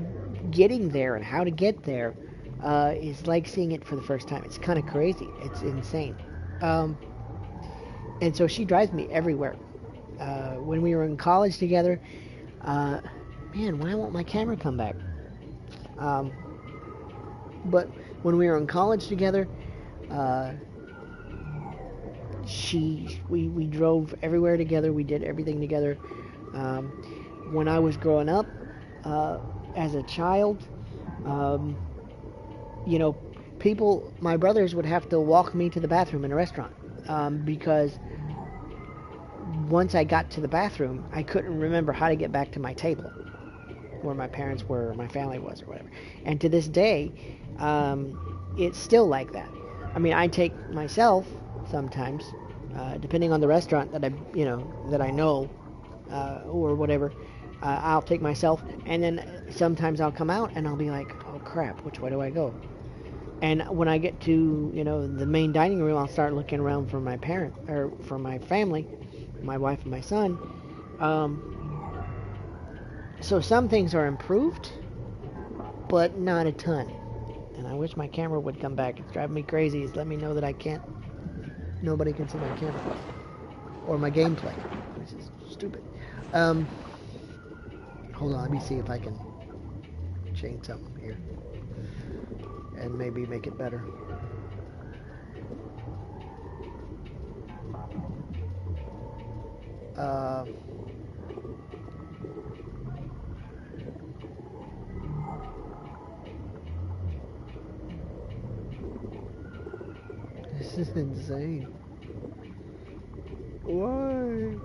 getting there and how to get there is like seeing it for the first time. It's kind of crazy. It's insane. And so she drives me everywhere. When we were in college together, man, why won't my camera come back? But when we were in college together, we drove everywhere together. We did everything together. When I was growing up, as a child, my brothers would have to walk me to the bathroom in a restaurant, because once I got to the bathroom, I couldn't remember how to get back to my table, where my parents were, or my family was, or whatever. And to this day, it's still like that. I mean, I take myself sometimes, depending on the restaurant that I know, or whatever. I'll take myself, and then sometimes I'll come out and I'll be like, oh crap, which way do I go? And when I get to, the main dining room, I'll start looking around for my for my family, my wife and my son. So some things are improved, but not a ton. And I wish my camera would come back. It's driving me crazy. It's letting me know that nobody can see my camera or my gameplay, which is stupid. Hold on, let me see if I can change something here and maybe make it better. This is insane. Why?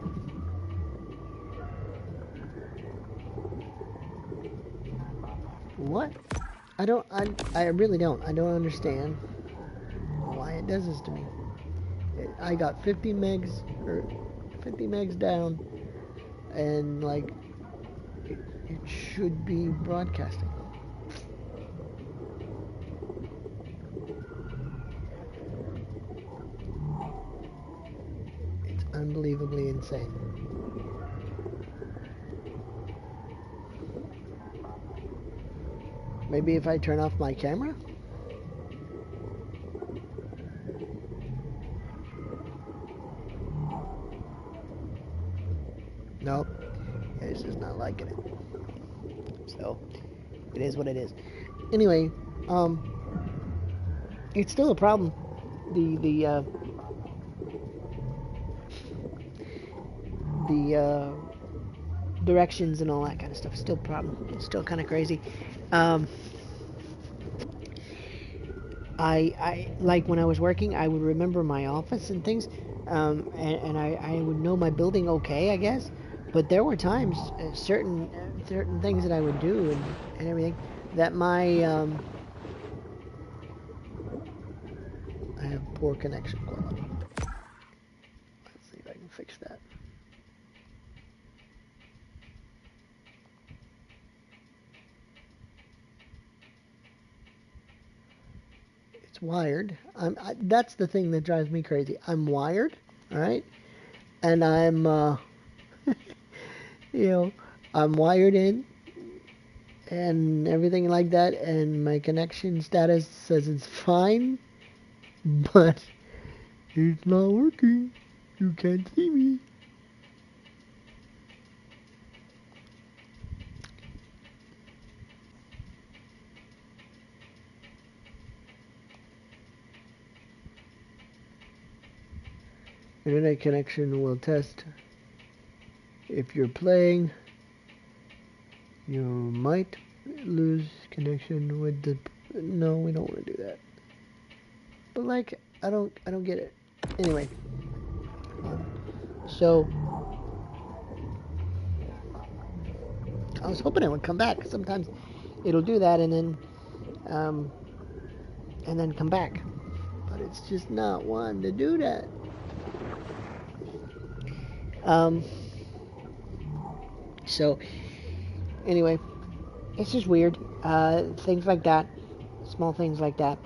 What? I really don't. I don't understand why it does this to me. I got 50 megs, or 50 megs down, and like, it should be broadcasting. It's unbelievably insane. Maybe if I turn off my camera? Nope. It's just not liking it. So, it is what it is. Anyway, it's still a problem. The directions and all that kind of stuff is still a problem. It's still kind of crazy. I like when I was working, I would remember my office and things, and I would know my building okay, I guess. But there were times, certain things that I would do and everything, that my I have poor connection quality. Let's see if I can fix that. It's wired. That's the thing that drives me crazy. I'm wired, all right, and I'm you know, I'm wired in and everything like that, and my connection status says it's fine, but it's not working. You can't see me. Internet connection will test. If you're playing, you might lose connection with the. No, we don't want to do that. But like, I don't get it. Anyway, so I was hoping it would come back. Sometimes it'll do that and then come back, but it's just not wanting to do that. So anyway, it's just weird. Things like that, small things like that.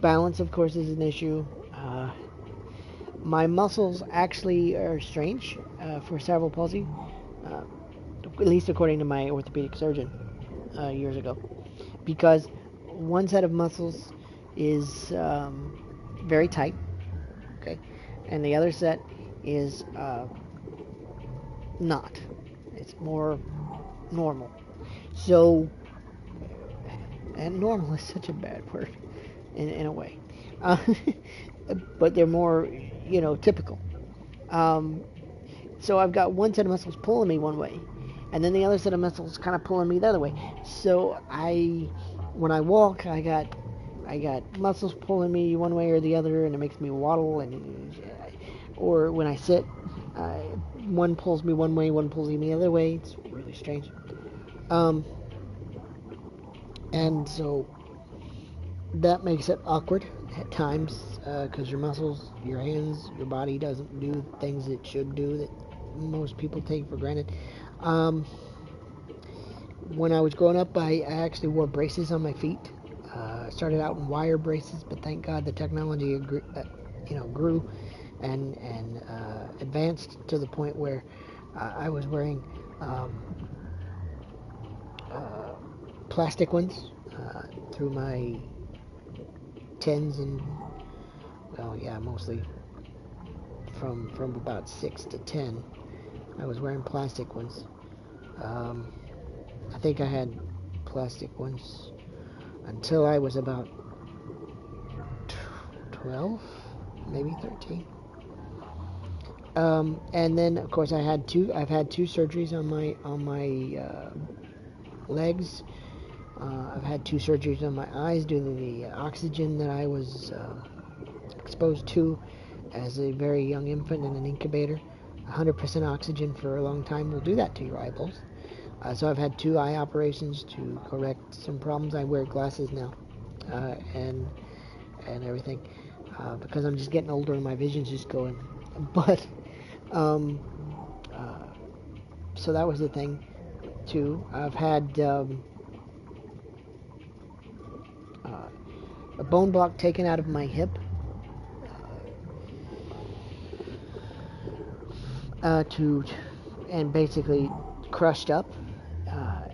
Balance, of course, is an issue. My muscles actually are strange for cerebral palsy, at least according to my orthopedic surgeon years ago, because one set of muscles is very tight, okay, and the other set is not. It's more normal. So, and normal is such a bad word in a way, but they're more, typical. So I've got one set of muscles pulling me one way, and then the other set of muscles kind of pulling me the other way. So when I walk, I got muscles pulling me one way or the other, and it makes me waddle. Or when I sit, one pulls me one way, one pulls me the other way. It's really strange. And so that makes it awkward at times, because your muscles, your hands, your body doesn't do things it should do that most people take for granted. When I was growing up, I actually wore braces on my feet. I started out in wire braces, but thank God the technology grew and advanced to the point where I was wearing plastic ones through my 10s and, mostly from about 6 to 10. I was wearing plastic ones. I think I had plastic ones until I was about 12, maybe 13. And then of course I've had two surgeries on my legs. I've had 2 surgeries on my eyes due to the oxygen that I was exposed to as a very young infant in an incubator. 100% oxygen for a long time will do that to your eyeballs. So I've had 2 eye operations to correct some problems. I wear glasses now, and everything, because I'm just getting older and my vision's just going. But so that was the thing too. I've had a bone block taken out of my hip, and basically crushed up,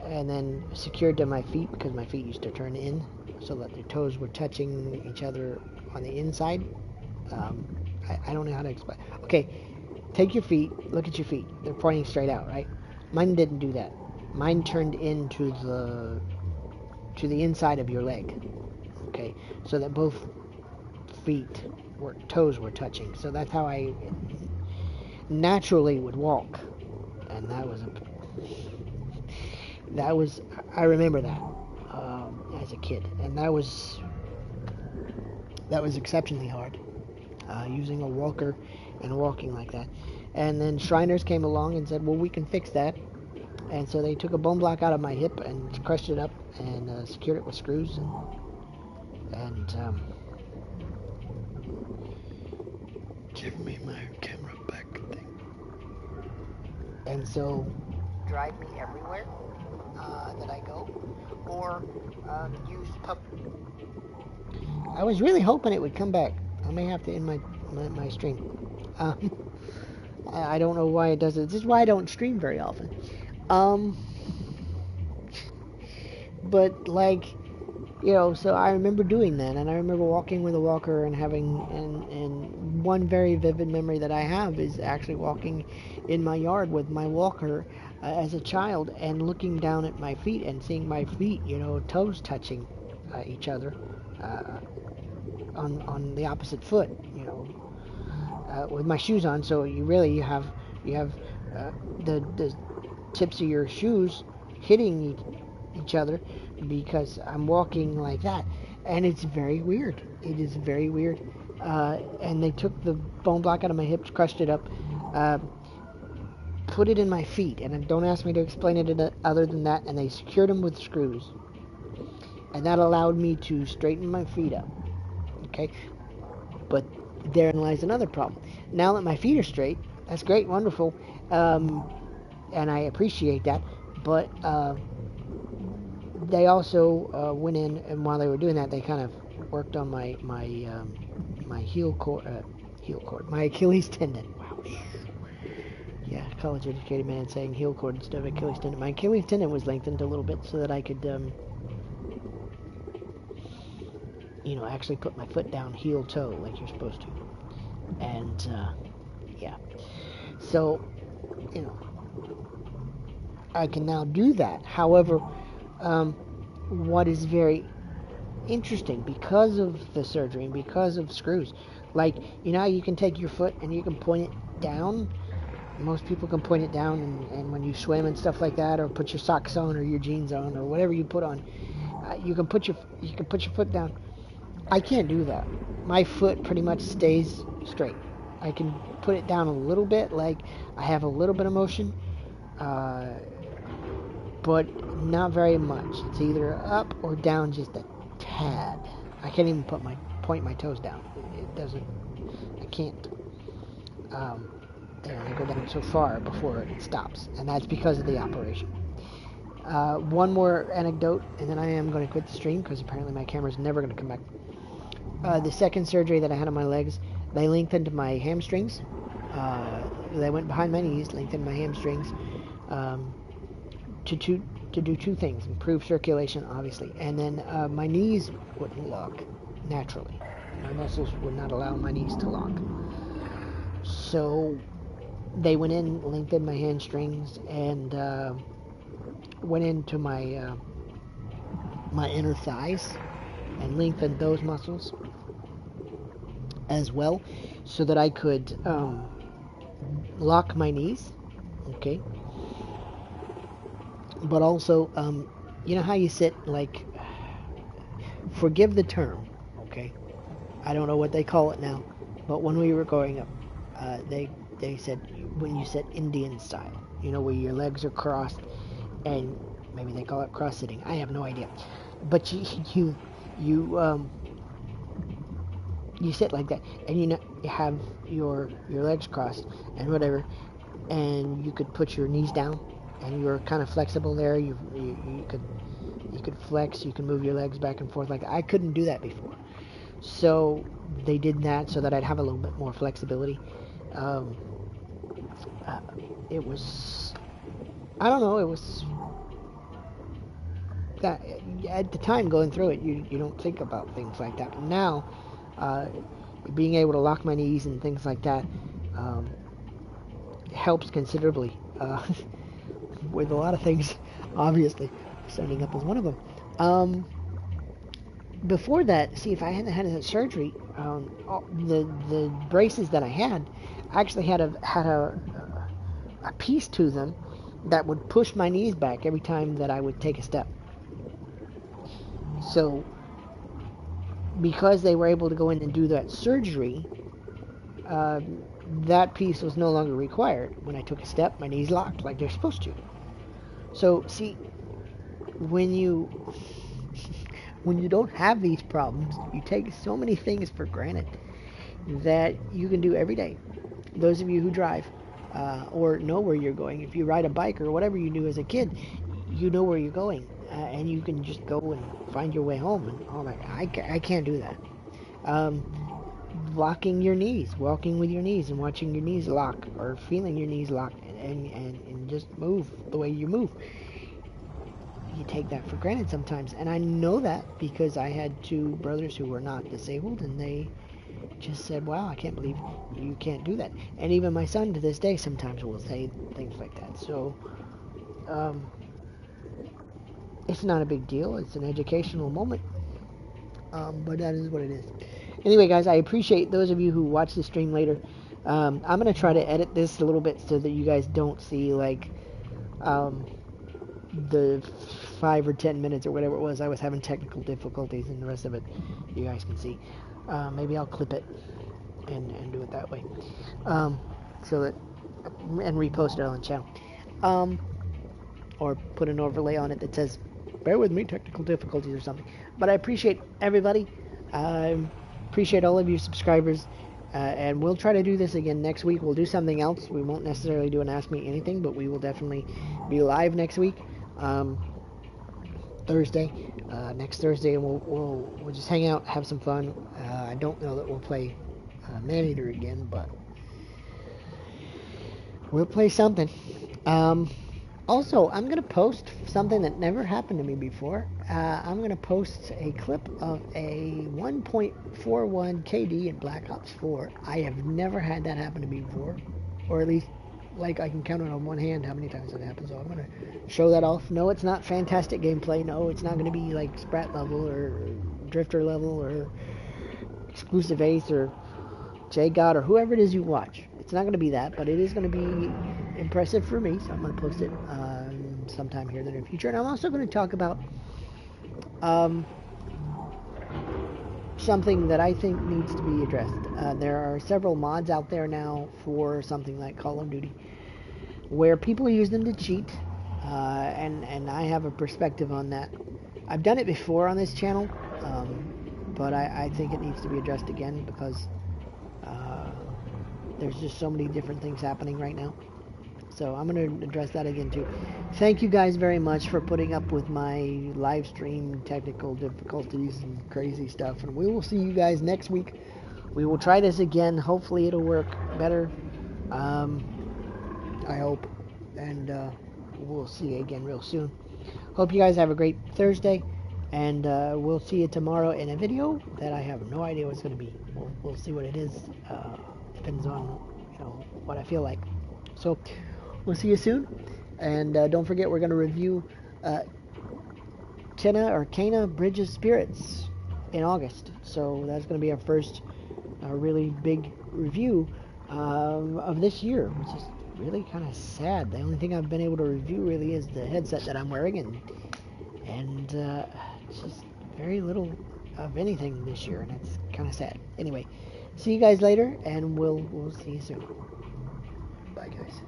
and then secured to my feet because my feet used to turn in so that their toes were touching each other on the inside. I don't know how to explain. Okay, take your feet, look at your feet. They're pointing straight out, right? Mine didn't do that. Mine turned into the inside of your leg. Okay, so that both toes were touching. So that's how I naturally would walk, and I remember that as a kid, and that was exceptionally hard, using a walker and walking like that. And then Shriners came along and said, well, we can fix that. And so they took a bone block out of my hip and crushed it up and secured it with screws and give me my camera back thing. And so Drive me everywhere that I go, or use I was really hoping it would come back. I may have to end my stream. I don't know why it does it. This is why I don't stream very often. But like, so I remember doing that, and I remember walking with a walker and having, and one very vivid memory that I have is actually walking in my yard with my walker as a child and looking down at my feet and seeing my feet, toes touching each other on the opposite foot, with my shoes on. So you have the tips of your shoes hitting each other because I'm walking like that, and it's very weird. It is very weird. And they took the bone block out of my hips, crushed it up, put it in my feet, and don't ask me to explain it other than that, and they secured them with screws, and that allowed me to straighten my feet up. Okay, but therein lies another problem. Now that my feet are straight, that's great, wonderful, and I appreciate that, but they also went in, and while they were doing that, they kind of worked on my heel cord, my Achilles tendon. Wow. Yeah, college-educated man saying heel cord instead of Achilles tendon. My Achilles tendon was lengthened a little bit so that I could, actually put my foot down heel-toe like you're supposed to. And, yeah. So, I can now do that. However, what is very interesting, because of the surgery and because of screws, like, how you can take your foot and you can point it down. Most people can point it down, and when you swim and stuff like that, or put your socks on or your jeans on or whatever you put on, you can put your foot down. I can't do that. My foot pretty much stays straight. I can put it down a little bit, like I have a little bit of motion, but not very much. It's either up or down just a tad. I can't even point my toes down. It doesn't. I can't. They go down so far before it stops, and that's because of the operation. One more anecdote, and then I am going to quit the stream because apparently my camera's never going to come back. The second surgery that I had on my legs, they lengthened my hamstrings. They went behind my knees, lengthened my hamstrings to do 2 things: improve circulation, obviously, and then my knees wouldn't lock naturally. My muscles would not allow my knees to lock. So they went in, lengthened my hamstrings, and went into my my inner thighs and lengthened those muscles as well, so that I could lock my knees, okay? But also, you know how you sit, like, forgive the term, okay? I don't know what they call it now, but when we were growing up, they said when you sit Indian style, you know, where your legs are crossed, and maybe they call it cross sitting. I have no idea, but you you sit like that, and you have your legs crossed and whatever, and you could put your knees down, and you're kind of flexible there. You could flex, you can move your legs back and forth like that. I couldn't do that before. So they did that so that I'd have a little bit more flexibility. Um, it was, I don't know, it was, that, at the time going through it, you don't think about things like that. But now, being able to lock my knees and things like that helps considerably with a lot of things, obviously, standing up is one of them. Before that, see, if I hadn't had that surgery, the braces that I had actually had a piece to them that would push my knees back every time that I would take a step. So, because they were able to go in and do that surgery, that piece was no longer required. When I took a step, my knees locked like they're supposed to. So, see, when you don't have these problems, you take so many things for granted that you can do every day. Those of you who drive or know where you're going, if you ride a bike or whatever you do as a kid, you know where you're going, and you can just go and find your way home. And oh my, I can't do that. Locking your knees, walking with your knees, and watching your knees lock, or feeling your knees lock, and just move the way you move. You take that for granted sometimes, and I know that because I had two brothers who were not disabled, and they just said, wow, I can't believe you can't do that. And even my son to this day sometimes will say things like that. So it's not a big deal. It's an educational moment, but that is what it is. Anyway, guys, I appreciate those of you who watch the stream later. I'm going to try to edit this a little bit so that you guys don't see, like, the 5 or 10 minutes or whatever it was. I was having technical difficulties, and the rest of it you guys can see. Maybe I'll clip it and do it that way, so that, and repost it on the channel, or put an overlay on it that says bear with me, technical difficulties or something. But I appreciate everybody. I appreciate all of you subscribers, and we'll try to do this again next week. We'll do something else. We won't necessarily do an Ask Me Anything, but we will definitely be live next week, Thursday, next Thursday, and we'll just hang out, have some fun. I don't know that we'll play Maneater again, but we'll play something. Also, I'm going to post something that never happened to me before. I'm going to post a clip of a 1.41 KD in Black Ops 4. I have never had that happen to me before, or at least, like, I can count it on one hand how many times it happens. So I'm going to show that off. No, it's not fantastic gameplay. No, it's not going to be like Sprat level or Drifter level or Exclusive Ace or J-God or whoever it is you watch. It's not going to be that, but it is going to be impressive for me, so I'm going to post it sometime here in the near future. And I'm also going to talk about something that I think needs to be addressed. There are several mods out there now for something like Call of Duty where people use them to cheat, and I have a perspective on that. I've done it before on this channel, but I think it needs to be addressed again because there's just so many different things happening right now. So I'm going to address that again too. Thank you guys very much for putting up with my live stream technical difficulties and crazy stuff. And we will see you guys next week. We will try this again. Hopefully it'll work better. I hope. And we'll see you again real soon. Hope you guys have a great Thursday. And we'll see you tomorrow in a video that I have no idea what it's going to be. We'll see what it is. Depends on, what I feel like. So we'll see you soon. And don't forget, we're going to review Cana Bridge of Spirits in August. So that's going to be our first really big review of this year, which is really kind of sad. The only thing I've been able to review really is the headset that I'm wearing, and just very little of anything this year, and it's kind of sad. Anyway, see you guys later, and we'll see you soon. Bye, guys.